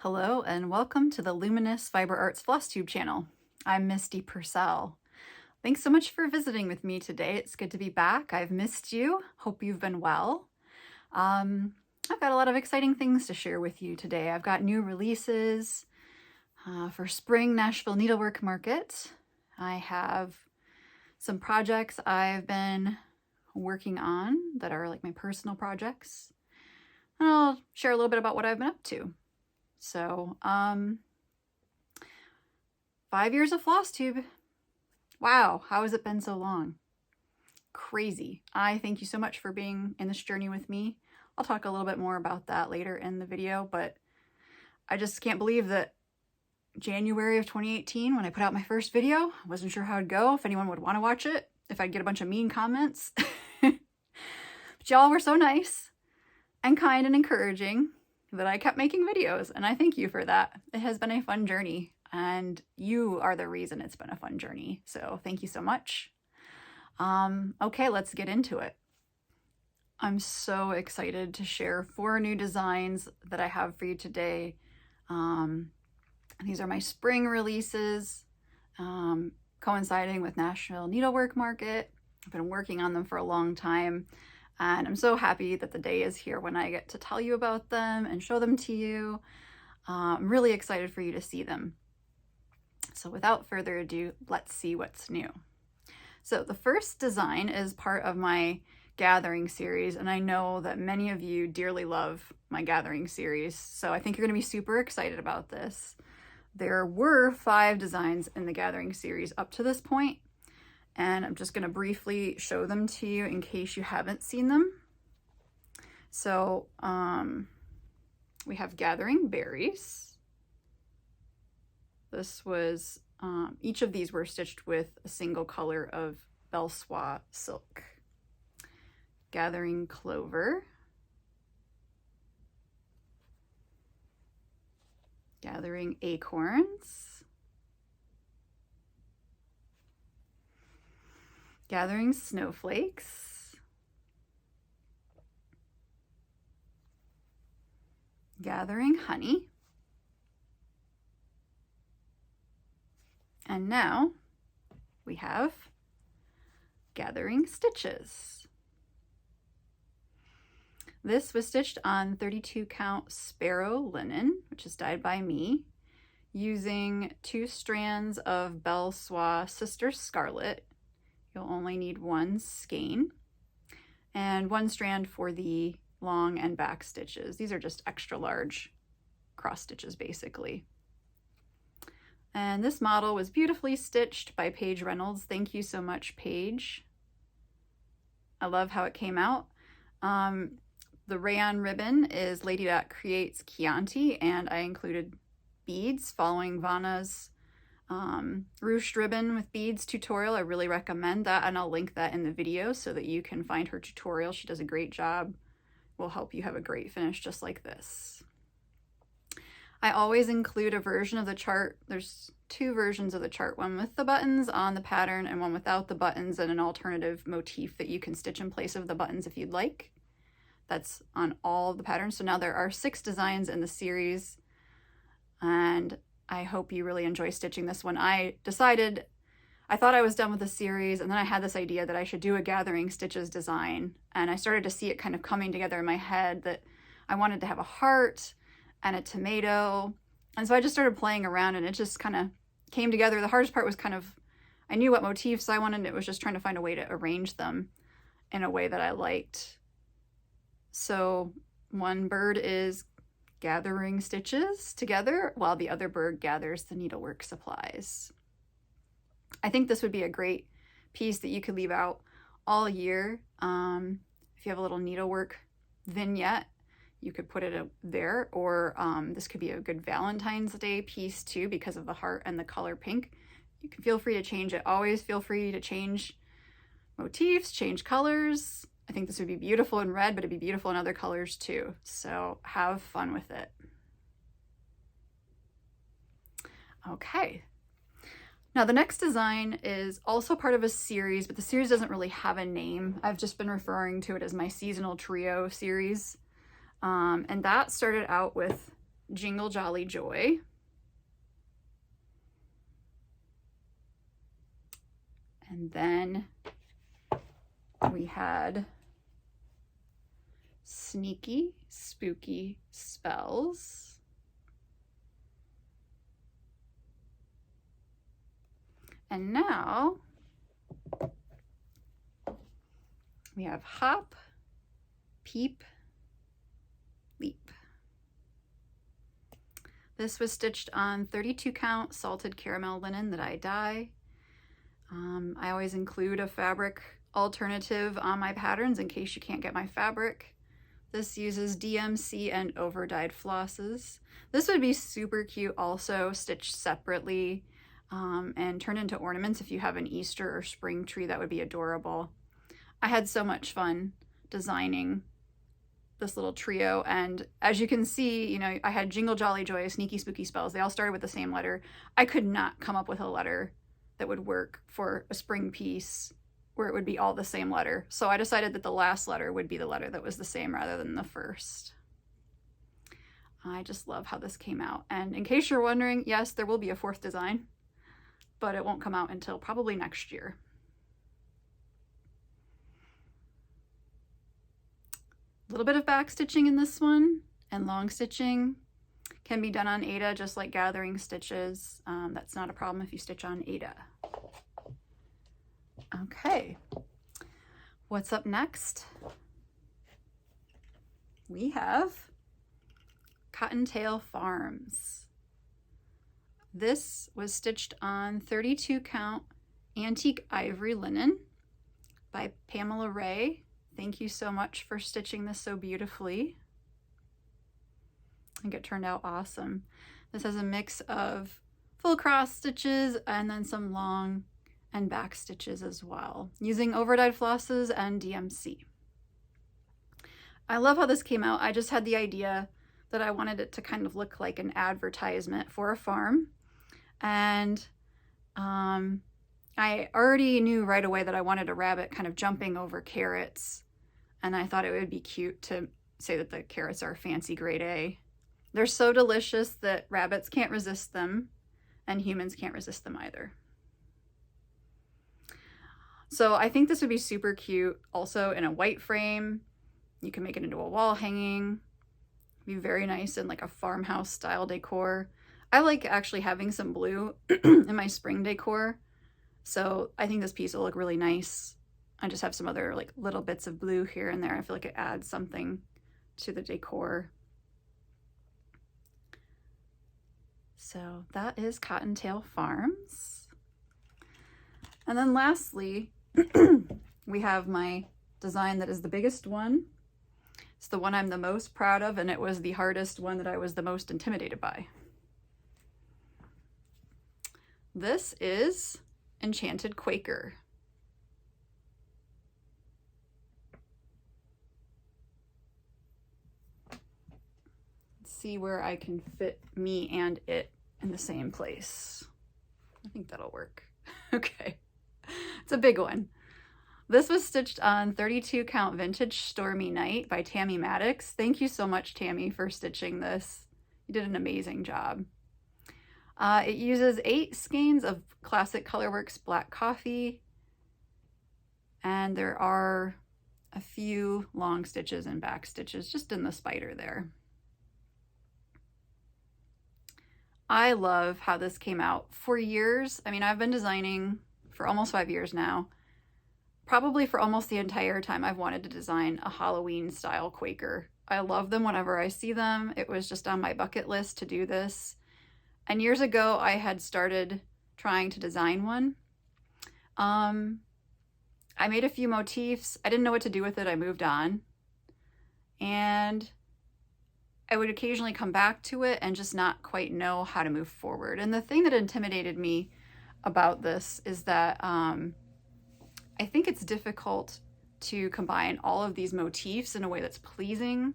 Hello and welcome to the Luminous Fiber Arts Flosstube channel. I'm Misty Purcell. Thanks so much for visiting with me today. It's good to be back. I've missed you. Hope you've been well. I've got a lot of exciting things to share with you today. I've got new releases for spring Nashville Needlework Market. I have some projects I've been working on that are like my personal projects. And I'll share a little bit about what I've been up to. So, 5 years of Flosstube. Wow, how has it been so long? Crazy. I thank you so much for being in this journey with me. I'll talk a little bit more about that later in the video, but I just can't believe that January of 2018, when I put out my first video, I wasn't sure how it'd go, if anyone would want to watch it, if I'd get a bunch of mean comments. But y'all were so nice and kind and encouraging that I kept making videos, and I thank you for that. It has been a fun journey, and you are the reason it's been a fun journey, so thank you so much. Okay, let's get into it. I'm so excited to share 4 new designs that I have for you today. These are my spring releases, coinciding with Nashville Needlework Market. I've been working on them for a long time, and I'm so happy that the day is here when I get to tell you about them and show them to you. I'm really excited for you to see them. So without further ado, let's see what's new. So the first design is part of my gathering series, and I know that many of you dearly love my gathering series, so I think you're going to be super excited about this. There were 5 designs in the gathering series up to this point, and I'm just going to briefly show them to you in case you haven't seen them. So we have Gathering Berries. This was, each of these were stitched with a single color of Belle Soie silk. Gathering Clover. Gathering Acorns. Gathering Snowflakes. Gathering Honey. And now we have Gathering Stitches. This was stitched on 32 count Sparrow linen, which is dyed by me, using 2 strands of Belle Soie Sister Scarlet. You'll only need 1 skein and 1 strand for the long and back stitches. These are just extra large cross stitches basically. And this model was beautifully stitched by Paige Reynolds. Thank you so much, Paige. I love how it came out. The rayon ribbon is Lady Dot Creates Chianti, and I included beads following Vonna's ruched ribbon with beads tutorial. I really recommend that, and I'll link that in the video so that you can find her tutorial. She does a great job. Will help you have a great finish just like this. I always include a version of the chart. There's 2 versions of the chart, one with the buttons on the pattern and one without the buttons, and an alternative motif that you can stitch in place of the buttons if you'd like. That's on all of the patterns. So now there are 6 designs in the series, and I hope you really enjoy stitching this one. I thought I was done with the series, and then I had this idea that I should do a Gathering Stitches design, and I started to see it kind of coming together in my head that I wanted to have a heart and a tomato, and so I just started playing around, and it just kind of came together. The hardest part was kind of, I knew what motifs I wanted, and it was just trying to find a way to arrange them in a way that I liked. So one bird is gathering stitches together while the other bird gathers the needlework supplies. I think this would be a great piece that you could leave out all year. If you have a little needlework vignette, you could put it there, or this could be a good Valentine's Day piece too because of the heart and the color pink. You can feel free to change it. Always feel free to change motifs, change colors. I think this would be beautiful in red, but it'd be beautiful in other colors too. So have fun with it. Okay. Now the next design is also part of a series, but the series doesn't really have a name. I've just been referring to it as my seasonal trio series. And that started out with Jingle Jolly Joy. And then we had Sneaky Spooky Spells. And now we have Hop, Peep, Leap. This was stitched on 32 count salted caramel linen that I dye. I always include a fabric alternative on my patterns in case you can't get my fabric. This uses DMC and over dyed flosses. This would be super cute also stitched separately and turned into ornaments. If you have an Easter or spring tree, that would be adorable. I had so much fun designing this little trio, and as you can see, you know, I had Jingle Jolly Joy, Sneaky Spooky Spells. They all started with the same letter. I could not come up with a letter that would work for a spring piece where it would be all the same letter. So I decided that the last letter would be the letter that was the same rather than the first. I just love how this came out. And in case you're wondering, yes, there will be a fourth design, but it won't come out until probably next year. A little bit of back stitching in this one, and long stitching can be done on TaDaa, just like gathering stitches. That's not a problem if you stitch on TaDaa. Okay, what's up next? We have Cottontail Farms. This was stitched on 32 count antique ivory linen by Pamela Ray. Thank you so much for stitching this so beautifully. I think it turned out awesome. This has a mix of full cross stitches and then some long and back stitches as well, using overdyed flosses and DMC. I love how this came out. I just had the idea that I wanted it to kind of look like an advertisement for a farm. And I already knew right away that I wanted a rabbit kind of jumping over carrots. And I thought it would be cute to say that the carrots are fancy grade A. They're so delicious that rabbits can't resist them, and humans can't resist them either. So I think this would be super cute also in a white frame. You can make it into a wall hanging. Be very nice in like a farmhouse style decor. I like actually having some blue in my spring decor. So I think this piece will look really nice. I just have some other like little bits of blue here and there. I feel like it adds something to the decor. So that is Cottontail Farms. And then lastly, we have my design that is the biggest one. It's the one I'm the most proud of, and it was the hardest one that I was the most intimidated by. This is Enchanted Quaker. Let's see where I can fit me and it in the same place. I think that'll work. Okay, it's a big one. This was stitched on 32 count Vintage Stormy Night by Tammy Maddox. Thank you so much, Tammy, for stitching this. You did an amazing job. It uses 8 skeins of Classic Colorworks Black Coffee, and there are a few long stitches and back stitches just in the spider there. I love how this came out. For years, I mean, I've been designing for almost 5 years now. Probably for almost the entire time I've wanted to design a Halloween style Quaker. I love them whenever I see them. It was just on my bucket list to do this. And years ago, I had started trying to design one. I made a few motifs. I didn't know what to do with it. I moved on. And I would occasionally come back to it and just not quite know how to move forward. And the thing that intimidated me about this is that I think it's difficult to combine all of these motifs in a way that's pleasing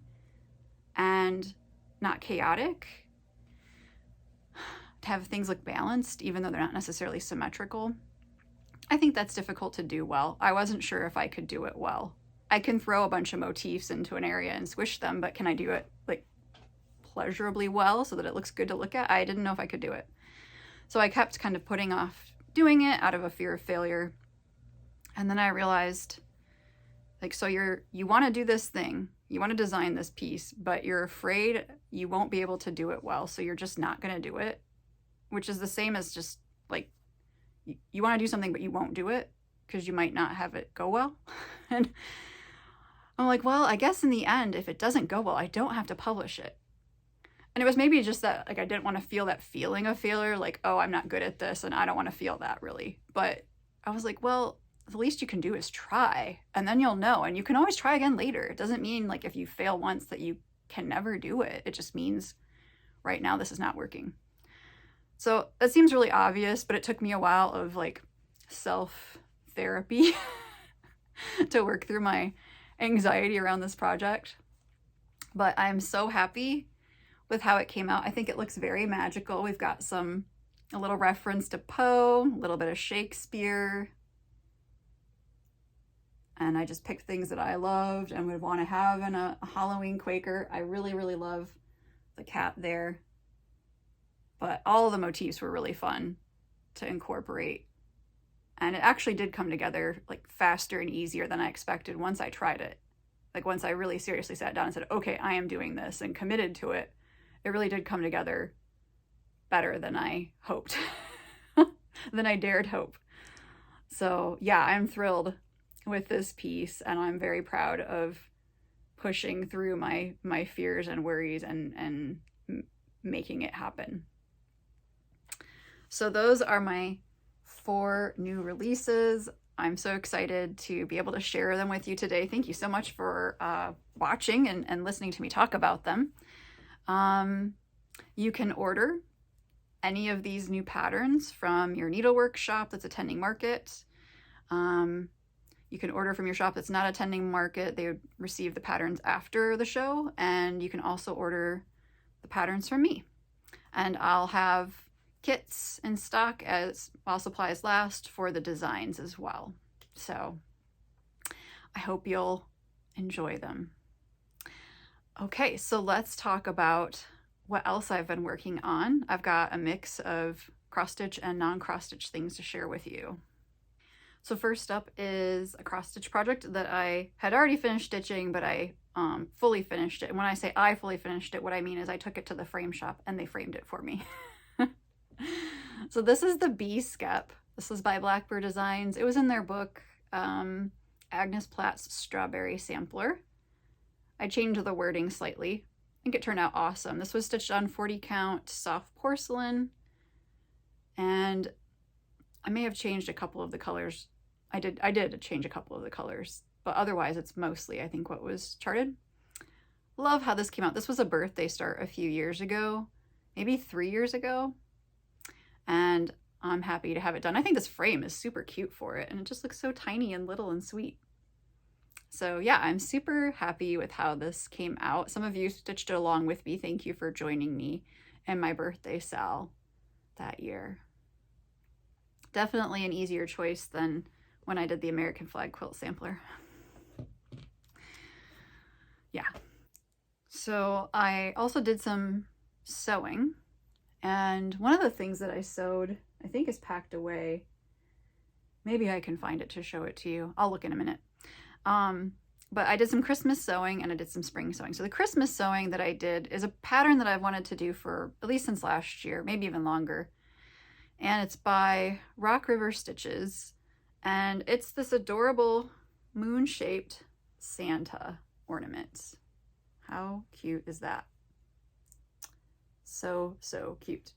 and not chaotic. To have things look balanced, even though they're not necessarily symmetrical. I think that's difficult to do well. I wasn't sure if I could do it well. I can throw a bunch of motifs into an area and squish them, but can I do it like pleasurably well so that it looks good to look at, I didn't know if I could do it. So I kept kind of putting off doing it out of a fear of failure. And then I realized, like, so you want to do this thing, you want to design this piece, but you're afraid you won't be able to do it well, so you're just not going to do it, which is the same as just like you want to do something but you won't do it because you might not have it go well. And I'm like, well, I guess in the end, if it doesn't go well, I don't have to publish it. And it was maybe just that, like, I didn't want to feel that feeling of failure, like, oh, I'm not good at this, and I don't want to feel that really. But I was like, well, the least you can do is try, and then you'll know, and you can always try again later. It doesn't mean, like, if you fail once that you can never do it. It just means right now this is not working. So that seems really obvious, but it took me a while of, like, self-therapy to work through my anxiety around this project. But I'm so happy with how it came out. I think it looks very magical. We've got a little reference to Poe, a little bit of Shakespeare. And I just picked things that I loved and would want to have in a Halloween Quaker. I really, really love the cat there. But all of the motifs were really fun to incorporate. And it actually did come together like faster and easier than I expected once I tried it. Like once I really seriously sat down and said, okay, I am doing this, and committed to it, it really did come together better than I hoped, than I dared hope. So yeah, I'm thrilled with this piece, and I'm very proud of pushing through my fears and worries and making it happen. So those are my 4 new releases. I'm so excited to be able to share them with you today. Thank you so much for watching and listening to me talk about them. You can order any of these new patterns from your needlework shop that's attending market. You can order from your shop that's not attending market. They would receive the patterns after the show, and you can also order the patterns from me. And I'll have kits in stock as while supplies last for the designs as well. So I hope you'll enjoy them. Okay, so let's talk about what else I've been working on. I've got a mix of cross-stitch and non-cross-stitch things to share with you. So first up is a cross-stitch project that I had already finished stitching, but I fully finished it. And when I say I fully finished it, what I mean is I took it to the frame shop and they framed it for me. So this is the Bstep. This is by Blackbird Designs. It was in their book, Agnes Platt's Strawberry Sampler. I changed the wording slightly. I think it turned out awesome. This was stitched on 40 count soft porcelain, and I may have changed a couple of the colors. I did change a couple of the colors, but otherwise it's mostly, I think, what was charted. Love how this came out. This was a birthday start a few years ago, maybe 3 years ago. And I'm happy to have it done. I think this frame is super cute for it, and it just looks so tiny and little and sweet. So yeah, I'm super happy with how this came out. Some of you stitched it along with me. Thank you for joining me in my birthday sale that year. Definitely an easier choice than when I did the American flag quilt sampler. Yeah. So I also did some sewing, and one of the things that I sewed, I think, is packed away. Maybe I can find it to show it to you. I'll look in a minute. But I did some Christmas sewing and I did some spring sewing. So the Christmas sewing that I did is a pattern that I've wanted to do for at least since last year, maybe even longer. And it's by Rock River Stitches. And it's this adorable moon-shaped Santa ornament. How cute is that? So, so cute.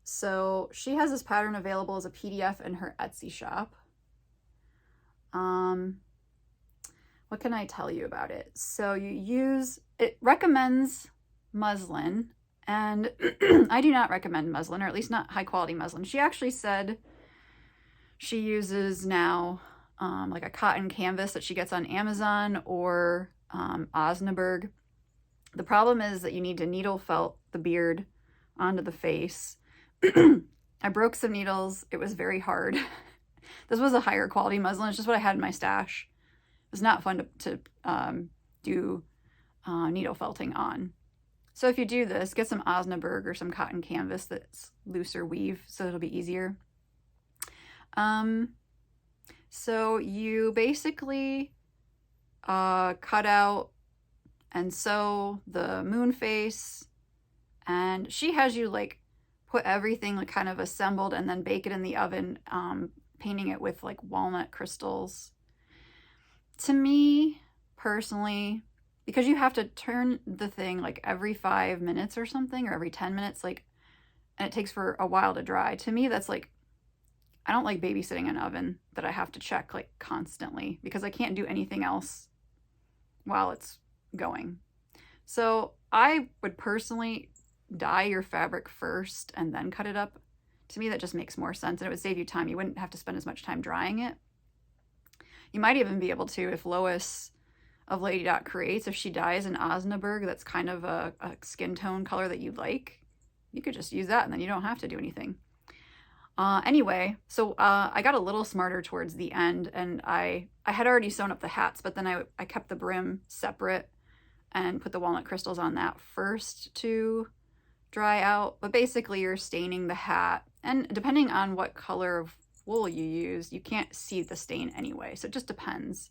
So she has this pattern available as a PDF in her Etsy shop. What can I tell you about it? So it recommends muslin, and I do not recommend muslin, or at least not high quality muslin. She actually said she uses now like a cotton canvas that she gets on Amazon or Osnaburg. The problem is that you need to needle felt the beard onto the face. I broke some needles. It was very hard. This was a higher quality muslin. It's just what I had in my stash. It was not fun to do needle felting on. So if you do this, get some Osnaburg or some cotton canvas that's looser weave, so it'll be easier. So you basically cut out and sew the moon face, and she has you like put everything like kind of assembled and then bake it in the oven, painting it with like walnut crystals. To me personally, because you have to turn the thing like every 5 minutes or something, or every 10 minutes, like, and it takes for a while to dry. To me, that's like, I don't like babysitting an oven that I have to check like constantly, because I can't do anything else while it's going. So I would personally dye your fabric first and then cut it up. To me, that just makes more sense, and it would save you time. You wouldn't have to spend as much time drying it. You might even be able to, if Lois of TaDaa Creates, if she dyes an Osnaburg that's kind of a skin tone color that you like, you could just use that and then you don't have to do anything. Anyway, so I got a little smarter towards the end, and I had already sewn up the hats, but then I kept the brim separate and put the walnut crystals on that first to dry out. But basically you're staining the hat, and depending on what color of wool you use, you can't see the stain anyway, so it just depends.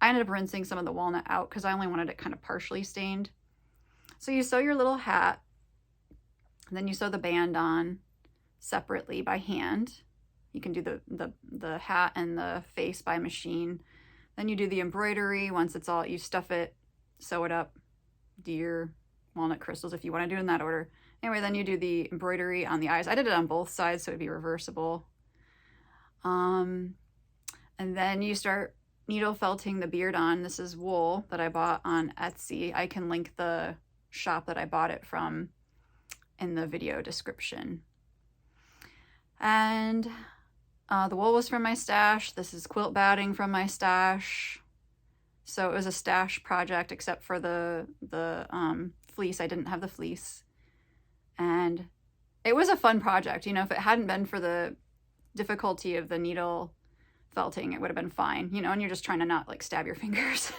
I ended up rinsing some of the walnut out because I only wanted it kind of partially stained. So you sew your little hat, and then you sew the band on separately by hand. You can do the hat and the face by machine. Then you do the embroidery. Once it's all, you stuff it, sew it up, do your walnut crystals if you want to do it in that order. Anyway, then you do the embroidery on the eyes. I did it on both sides so it'd be reversible. And then you start needle felting the beard on. This is wool that I bought on Etsy. I can link the shop that I bought it from in the video description. And the wool was from my stash. This is quilt batting from my stash. So it was a stash project, except for the fleece. I didn't have the fleece. And it was a fun project. You know, if it hadn't been for the difficulty of the needle felting, it would have been fine, you know, and you're just trying to not like stab your fingers.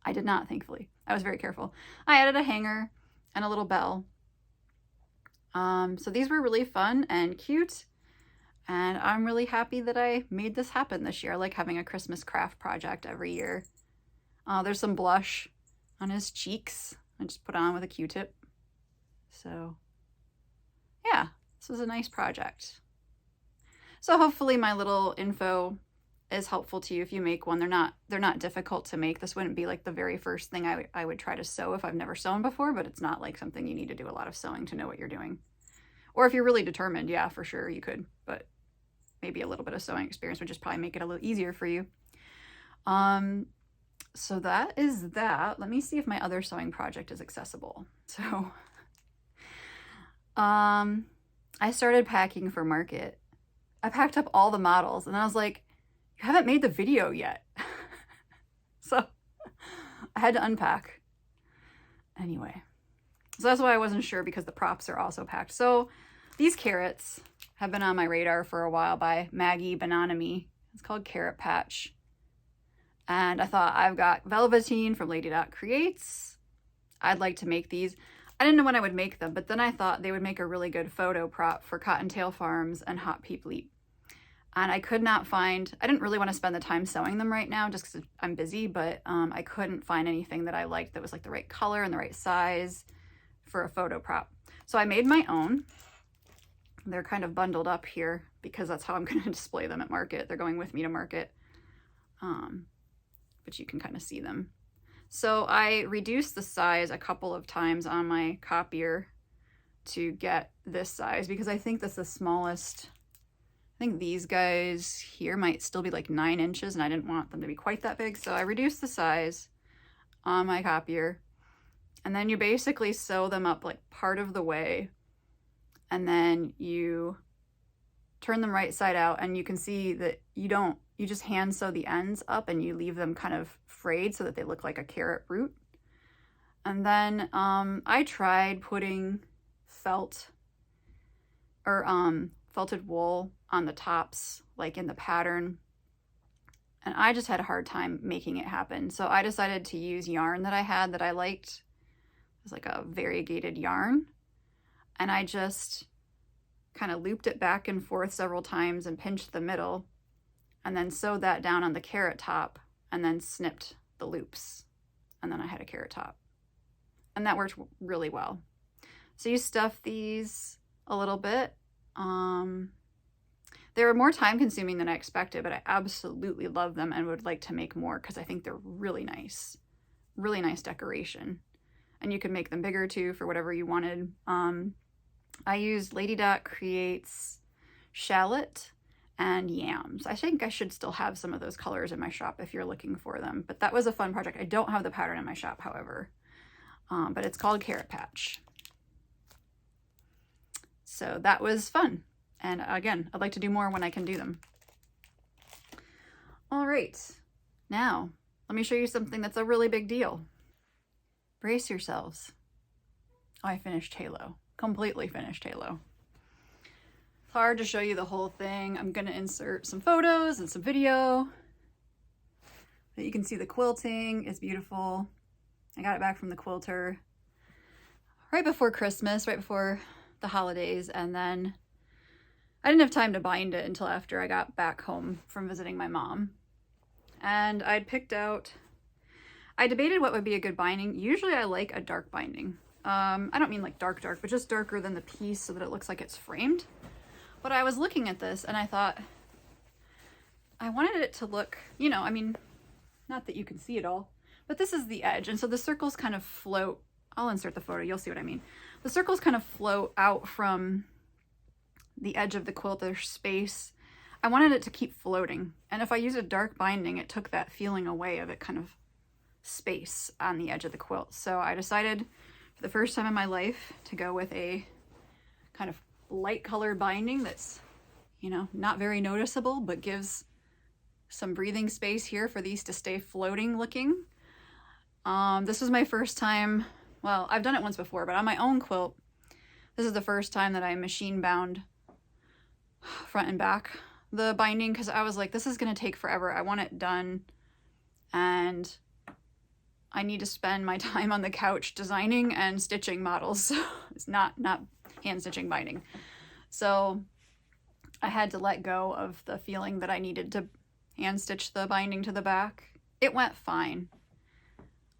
I did not, thankfully. I was very careful. I added a hanger and a little bell. So these were really fun and cute, and I'm really happy that I made this happen this year. I like having a Christmas craft project every year. There's some blush on his cheeks. I just put on with a Q-tip. So yeah, this was a nice project. So hopefully my little info is helpful to you if you make one. They're not difficult to make. This wouldn't be like the very first thing I would try to sew if I've never sewn before, but it's not like something you need to do a lot of sewing to know what you're doing. Or if you're really determined, yeah, for sure you could, but maybe a little bit of sewing experience would just probably make it a little easier for you. So that is that. Let me see if my other sewing project is accessible. So I started packing for market. I packed up all the models, and then I was like, you haven't made the video yet. So I had to unpack. Anyway, so that's why I wasn't sure, because the props are also packed. So these carrots have been on my radar for a while by Maggie Bananami. It's called Carrot Patch. And I thought, I've got Velveteen from TaDaa Creates. I'd like to make these. I didn't know when I would make them, but then I thought they would make a really good photo prop for Cottontail Farms and Hot Peep Leap. And I could not find, I didn't really want to spend the time sewing them right now just because I'm busy, but I couldn't find anything that I liked that was like the right color and the right size for a photo prop. So I made my own. They're kind of bundled up here because that's how I'm going to display them at market. They're going with me to market, but you can kind of see them. So I reduced the size a couple of times on my copier to get this size, because I think that's the smallest. I think these guys here might still be like 9 inches, and I didn't want them to be quite that big. So I reduced the size on my copier, and then you basically sew them up like part of the way, and then you turn them right side out, and you can see that you just hand sew the ends up and you leave them kind of frayed so that they look like a carrot root. And then I tried putting felted wool on the tops, like in the pattern, and I just had a hard time making it happen. So I decided to use yarn that I had that I liked. was like a variegated yarn. And I just kind of looped it back and forth several times and pinched the middle, and then sewed that down on the carrot top, and then snipped the loops. And then I had a carrot top. And that worked really well. So you stuff these a little bit. They were more time consuming than I expected, but I absolutely love them and would like to make more because I think they're really nice decoration. And you could make them bigger too for whatever you wanted. I used Lady Dot Creates shallot and yams. I think I should still have some of those colors in my shop if you're looking for them, but that was a fun project. I don't have the pattern in my shop, however, but it's called Carrot Patch. So that was fun. And again, I'd like to do more when I can do them. All right, now let me show you something that's a really big deal. Brace yourselves. Oh, I finished Halo, completely finished Halo. It's hard to show you the whole thing. I'm gonna insert some photos and some video. But you can see the quilting is beautiful. I got it back from the quilter right before Christmas, right before the holidays, and then I didn't have time to bind it until after I got back home from visiting my mom. And I'd picked out, I debated what would be a good binding. Usually I like a dark binding. I don't mean like dark, but just darker than the piece so that it looks like it's framed. But I was looking at this and I thought, I wanted it to look, you know, I mean, not that you can see it all, but this is the edge. And so the circles kind of float. I'll insert the photo, you'll see what I mean. The circles kind of float out from the edge of the quilt. There's space. I wanted it to keep floating. And if I use a dark binding, it took that feeling away of it kind of space on the edge of the quilt. So I decided for the first time in my life to go with a kind of light colored binding that's, you know, not very noticeable, but gives some breathing space here for these to stay floating looking. This was my first time, well, I've done it once before, but on my own quilt, this is the first time that I machine bound front and back the binding, because I was like, this is going to take forever. I want it done, and I need to spend my time on the couch designing and stitching models. So it's not hand stitching binding. So I had to let go of the feeling that I needed to hand stitch the binding to the back. It went fine.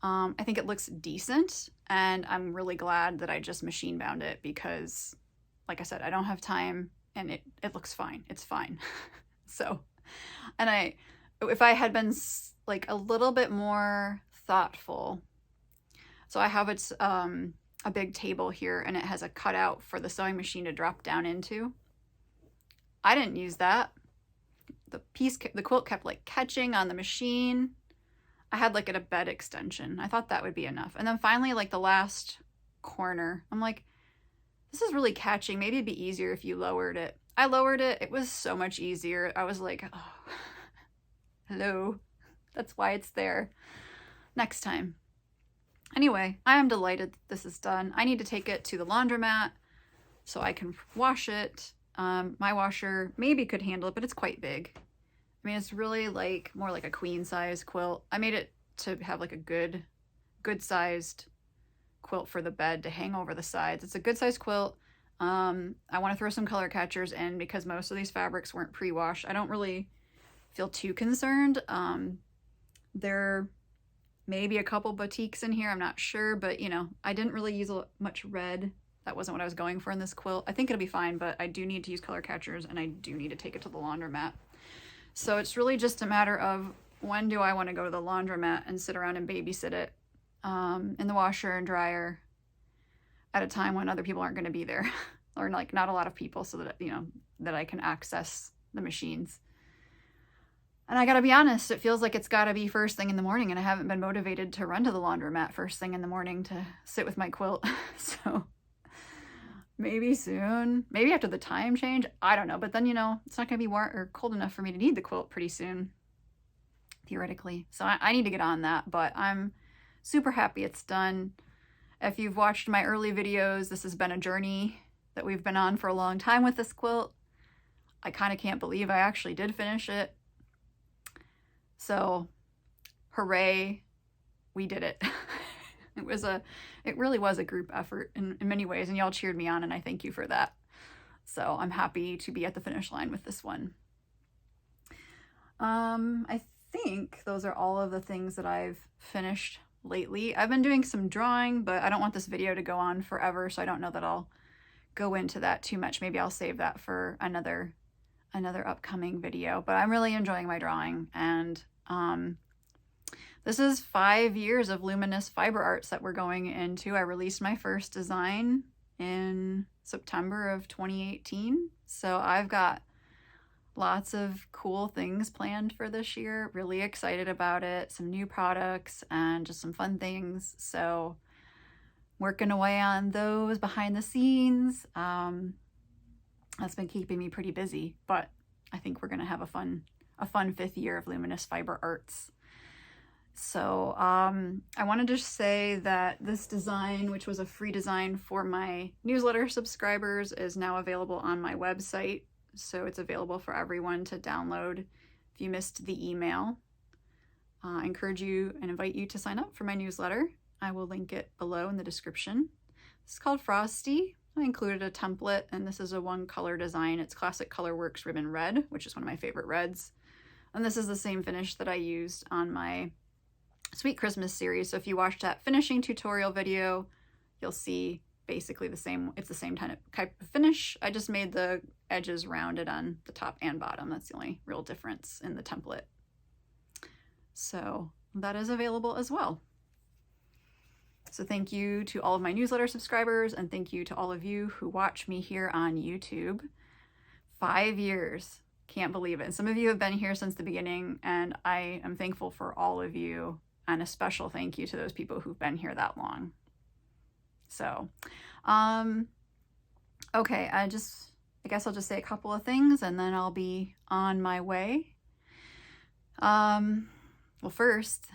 I think it looks decent, and I'm really glad that I just machine bound it because, like I said, I don't have time, and it looks fine. It's fine. So, and if I had been like a little bit more thoughtful, so I have a big table here, and it has a cutout for the sewing machine to drop down into. I didn't use that. The quilt kept like catching on the machine. I had like a bed extension. I thought that would be enough. And then finally, like the last corner, I'm like, this is really catching. Maybe it'd be easier if you lowered it. I lowered it. It was so much easier. I was like, oh, hello. That's why it's there. Next time. Anyway, I am delighted this is done. I need to take it to the laundromat so I can wash it. My washer maybe could handle it, but it's quite big. I mean, it's really like more like a queen size quilt. I made it to have like a good sized quilt for the bed to hang over the sides. It's a good sized quilt. I want to throw some color catchers in because most of these fabrics weren't pre-washed. I don't really feel too concerned. There may be a couple boutiques in here, I'm not sure, but you know, I didn't really use much red. That wasn't what I was going for in this quilt. I think it'll be fine, but I do need to use color catchers, and I do need to take it to the laundromat. So it's really just a matter of when do I want to go to the laundromat and sit around and babysit it in the washer and dryer at a time when other people aren't going to be there or like not a lot of people, so that, you know, that I can access the machines. And I gotta be honest, it feels like it's gotta be first thing in the morning, and I haven't been motivated to run to the laundromat first thing in the morning to sit with my quilt. So maybe soon, maybe after the time change, I don't know. But then, you know, it's not gonna be warm or cold enough for me to need the quilt pretty soon, theoretically. So I need to get on that, but I'm super happy it's done. If you've watched my early videos, this has been a journey that we've been on for a long time with this quilt. I kind of can't believe I actually did finish it. So, hooray, we did it. It really was a group effort in many ways, and y'all cheered me on, and I thank you for that. So I'm happy to be at the finish line with this one. I think those are all of the things that I've finished lately. I've been doing some drawing, but I don't want this video to go on forever, so I don't know that I'll go into that too much. Maybe I'll save that for another upcoming video, but I'm really enjoying my drawing. And this is 5 years of Luminous fiber arts that we're going into. I released my first design in September of 2018. So I've got lots of cool things planned for this year. Really excited about it. Some new products and just some fun things. So working away on those behind the scenes. That's been keeping me pretty busy, but I think we're gonna have a fun 5th year of Luminous fiber arts. So I wanted to say that this design, which was a free design for my newsletter subscribers, is now available on my website. So it's available for everyone to download if you missed the email. I encourage you and invite you to sign up for my newsletter. I will link it below in the description. It's called Frosty. I included a template, and this is a 1-color design. It's Classic Colorworks Ribbon Red, which is one of my favorite reds. And this is the same finish that I used on my Sweet Christmas series. So if you watched that finishing tutorial video, you'll see basically the same. It's the same type of finish. I just made the edges rounded on the top and bottom. That's the only real difference in the template. So that is available as well. So thank you to all of my newsletter subscribers, and thank you to all of you who watch me here on YouTube. 5 years. Can't believe it. And some of you have been here since the beginning, and I am thankful for all of you, and a special thank you to those people who've been here that long. So, okay, I guess I'll just say a couple of things and then I'll be on my way. Well, first,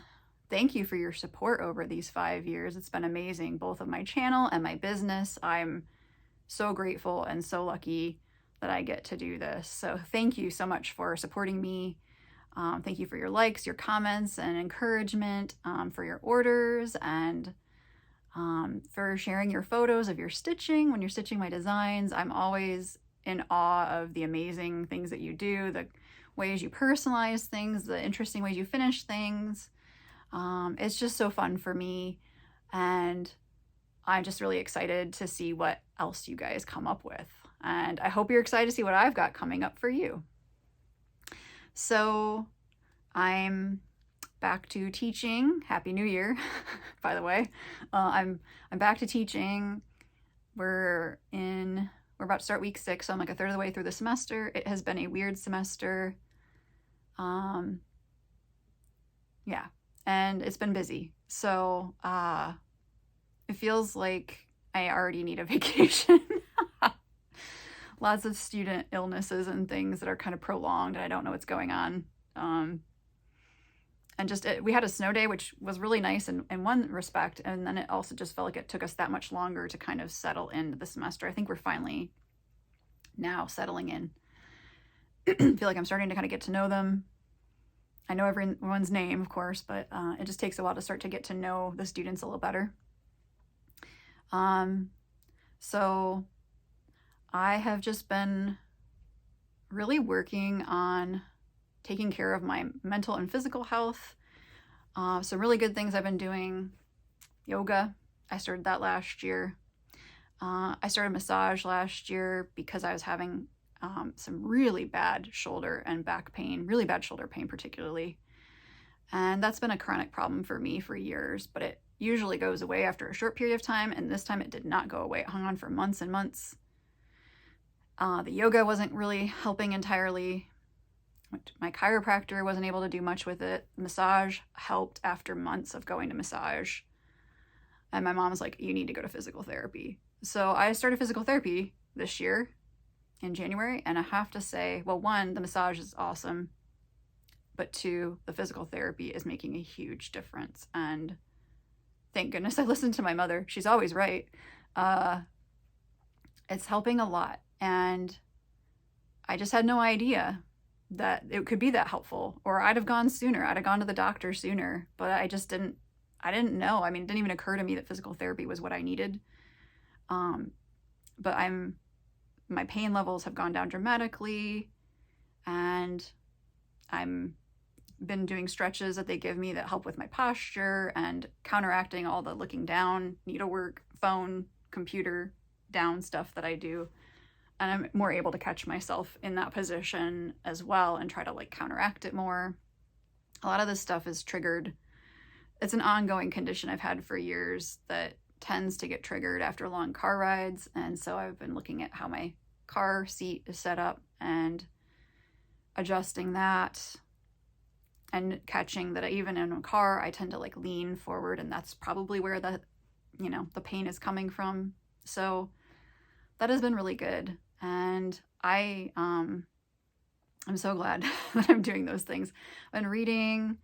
thank you for your support over these 5 years. It's been amazing, both of my channel and my business. I'm so grateful and so lucky that I get to do this. So thank you so much for supporting me. Thank you for your likes, your comments, and encouragement, for your orders, and for sharing your photos of your stitching when you're stitching my designs. I'm always in awe of the amazing things that you do, the ways you personalize things, the interesting ways you finish things. It's just so fun for me, and I'm just really excited to see what else you guys come up with. And I hope you're excited to see what I've got coming up for you. So I'm back to teaching. Happy New Year, by the way. I'm back to teaching. We're about to start week 6, so I'm like a third of the way through the semester. It has been a weird semester. Yeah, and it's been busy. So it feels like I already need a vacation. Lots of student illnesses and things that are kind of prolonged, and I don't know what's going on. And just, we had a snow day, which was really nice in one respect, and then it also just felt like it took us that much longer to kind of settle into the semester. I think we're finally now settling in. I feel like I'm starting to kind of get to know them. I know everyone's name, of course, but it just takes a while to start to get to know the students a little better. So I have just been really working on taking care of my mental and physical health. Some really good things I've been doing. Yoga, I started that last year. I started massage last year because I was having some really bad shoulder and back pain, really bad shoulder pain particularly. And that's been a chronic problem for me for years, but it usually goes away after a short period of time, and this time it did not go away. It hung on for months and months. The yoga wasn't really helping entirely. My chiropractor wasn't able to do much with it. Massage helped after months of going to massage. And my mom was like, you need to go to physical therapy. So I started physical therapy this year in January, and I have to say, well, 1, the massage is awesome, but 2, the physical therapy is making a huge difference. And thank goodness I listened to my mother. She's always right. It's helping a lot. And I just had no idea that it could be that helpful, or I'd have gone sooner. I'd have gone to the doctor sooner, but I just didn't I didn't know. I mean, it didn't even occur to me that physical therapy was what I needed. But my pain levels have gone down dramatically, and I'm been doing stretches that they give me that help with my posture and counteracting all the looking down, needlework, phone, computer down stuff that I do. And I'm more able to catch myself in that position as well and try to like counteract it more. A lot of this stuff is triggered. It's an ongoing condition I've had for years that tends to get triggered after long car rides. And so I've been looking at how my car seat is set up and adjusting that, and catching that even in a car, I tend to like lean forward, and that's probably where the pain is coming from. So that has been really good. And I'm so glad that I'm doing those things. I've been reading,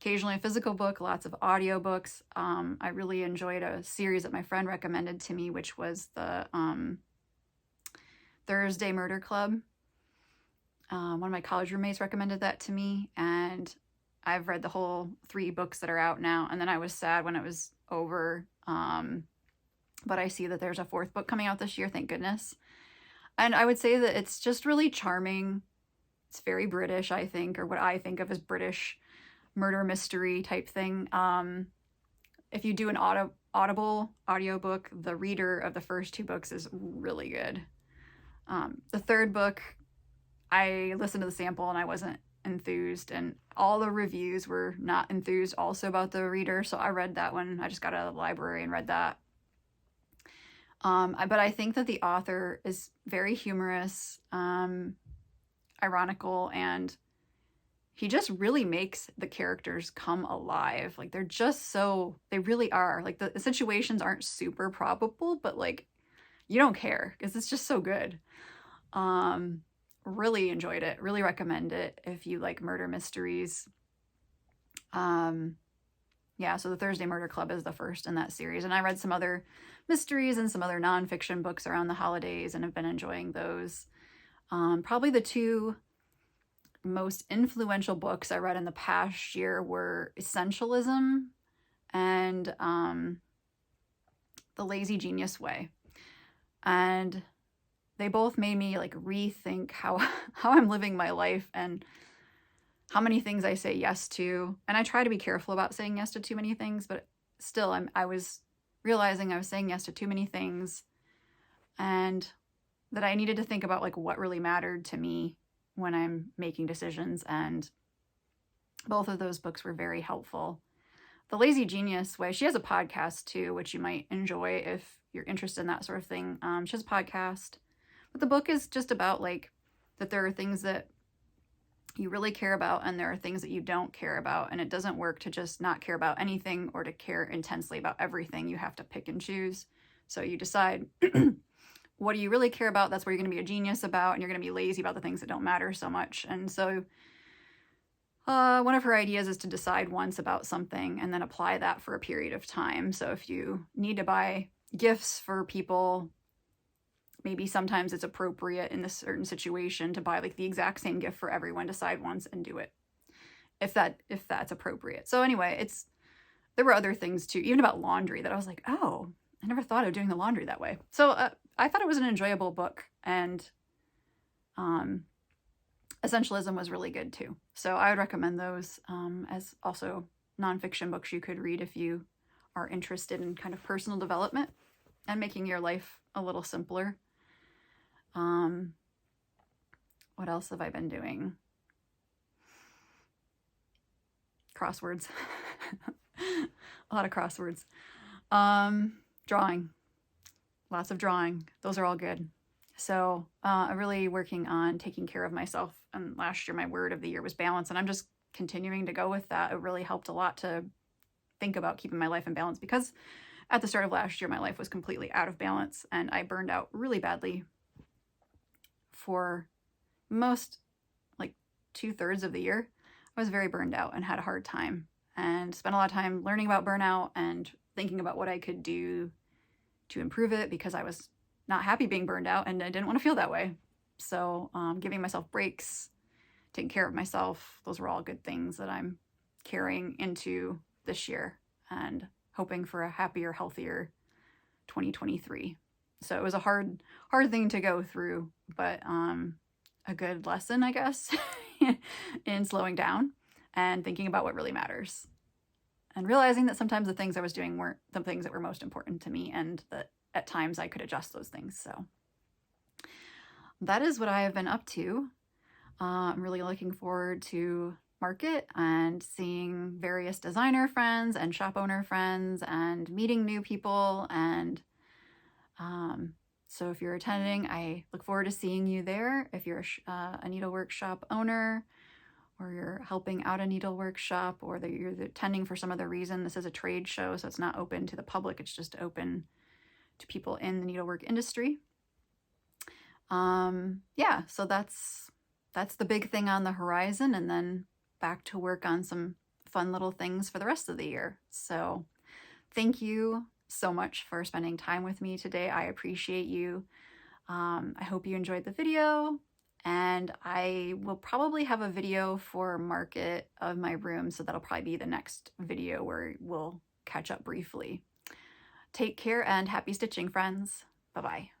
occasionally a physical book, lots of audiobooks. I really enjoyed a series that my friend recommended to me, which was the Thursday Murder Club. One of my college roommates recommended that to me, and I've read the whole 3 books that are out now. And then I was sad when it was over. But I see that there's a 4th book coming out this year, thank goodness. And I would say that it's just really charming. It's very British, I think, or what I think of as British murder mystery type thing. If you do an Audible audiobook, the reader of the first 2 books is really good. The 3rd book, I listened to the sample and I wasn't enthused, and all the reviews were not enthused also about the reader. So I read that one. I just got out of the library and read that. But I think that the author is very humorous, ironical, and he just really makes the characters come alive. Like they really are. Like the situations aren't super probable, but like you don't care because it's just so good. Really enjoyed it. Really recommend it if you like murder mysteries. Yeah, so the Thursday Murder Club is the first in that series. And I read some other mysteries and some other nonfiction books around the holidays and have been enjoying those. Probably the 2 most influential books I read in the past year were Essentialism and The Lazy Genius Way. And they both made me like rethink how I'm living my life and how many things I say yes to. And I try to be careful about saying yes to too many things, but still I was realizing I was saying yes to too many things, and that I needed to think about like what really mattered to me when I'm making decisions. And both of those books were very helpful. The Lazy Genius Way, she has a podcast too, which you might enjoy if you're interested in that sort of thing. She has a podcast. But the book is just about like that there are things that you really care about and there are things that you don't care about. And it doesn't work to just not care about anything or to care intensely about everything. You have to pick and choose. So you decide what do you really care about? That's where you're going to be a genius about, and you're going to be lazy about the things that don't matter so much. And so one of her ideas is to decide once about something and then apply that for a period of time. So if you need to buy gifts for people, maybe sometimes it's appropriate in this certain situation to buy like the exact same gift for everyone. Decide once and do it if that's appropriate. So anyway, there were other things too, even about laundry, that I was like, oh, I never thought of doing the laundry that way. So I thought it was an enjoyable book, and Essentialism was really good too. So I would recommend those as also nonfiction books you could read if you are interested in kind of personal development and making your life a little simpler. What else have I been doing? Crosswords. A lot of crosswords. Drawing. Lots of drawing. Those are all good. So I'm really working on taking care of myself. And last year, my word of the year was balance. And I'm just continuing to go with that. It really helped a lot to think about keeping my life in balance, because at the start of last year, my life was completely out of balance and I burned out really badly for most, like 2/3 of the year. I was very burned out and had a hard time, and spent a lot of time learning about burnout and thinking about what I could do to improve it, because I was not happy being burned out and I didn't want to feel that way. So giving myself breaks, taking care of myself, those were all good things that I'm carrying into this year and hoping for a happier, healthier 2023. So it was a hard thing to go through, but a good lesson, I guess, in slowing down and thinking about what really matters. And realizing that sometimes the things I was doing weren't the things that were most important to me, and that at times I could adjust those things. So that is what I have been up to. I'm really looking forward to market and seeing various designer friends and shop owner friends and meeting new people. And so if you're attending, I look forward to seeing you there. If you're a needlework shop owner, or you're helping out a needlework shop, or that you're attending for some other reason, this is a trade show, so it's not open to the public. It's just open to people in the needlework industry. Yeah, so that's the big thing on the horizon, and then back to work on some fun little things for the rest of the year. So thank you so much for spending time with me today. I appreciate you. I hope you enjoyed the video, and I will probably have a video for market of my room, so that'll probably be the next video where we'll catch up briefly. Take care and happy stitching, friends. Bye-bye.